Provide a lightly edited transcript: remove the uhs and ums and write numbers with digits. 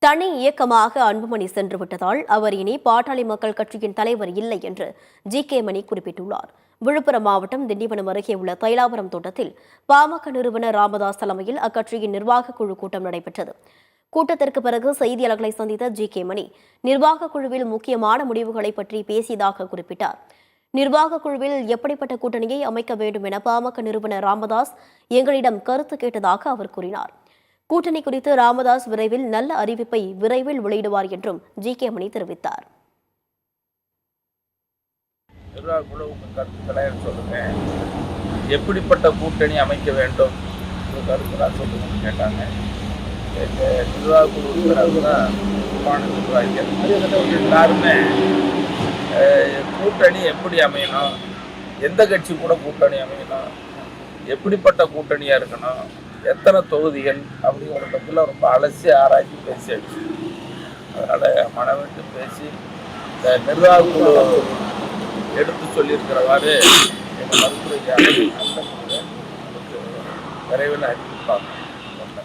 தனி இயக்கமாக அன்புமணி சென்று விட்டதால் அவர் இனி பாட்டாளி மக்கள் கட்சியின் தலைவர் இல்லை என்று ஜி.கே. மணி குறிப்பிட்டுள்ளார். விழுப்புரம் மாவட்டம் திண்டிவனம் அருகே உள்ள தைலாபுரம் தோட்டத்தில் பாமக நிறுவனர் ராமதாஸ் தலைமையில் அக்கட்சியின் நிர்வாகக் குழு கூட்டம் நடைபெற்றது. கூட்டத்திற்கு பிறகு செய்தியாளர்களை சந்தித்த ஜி.கே. மணி நிர்வாகக் குழுவில் முக்கியமான முடிவுகளை பற்றி பேசியதாக குறிப்பிட்டார். நிர்வாகக் குழுவில் எப்படிப்பட்ட கூட்டணியை அமைக்க வேண்டும் என பாமக நிறுவனர் ராமதாஸ் எங்களிடம் கருத்து கேட்டதாக அவர் கூறினார். கூட்டணி குறித்து ராமதாஸ் விரைவில் நல்ல அறிவிப்பை விரைவில் வெளியிடுவார் என்றும் ஜி.கே. மணி தெரிவித்தார். எப்படிப்பட்ட கூட்டணி அமைக்க வேண்டும் கருத்து சொல்லுங்கன்னு கேட்டாங்க. நிர்வாக குழு நிர்வாகிகள் எல்லாருமே கூட்டணி எப்படி அமையணும், எந்த கட்சி கூட கூட்டணி அமையணும், எப்படிப்பட்ட கூட்டணியாக இருக்கணும், எத்தனை தொகுதிகள் அப்படிங்கிற பற்றிலாம் ரொம்ப அலசி ஆராய்ச்சி பேசியாச்சு. அதனால் மனவிட்டு பேசி இந்த நிர்வாக குழு எடுத்து சொல்லியிருக்கிறவாறு எங்கள் மருத்துவ அந்த விரைவில் அறிவிப்பாங்க.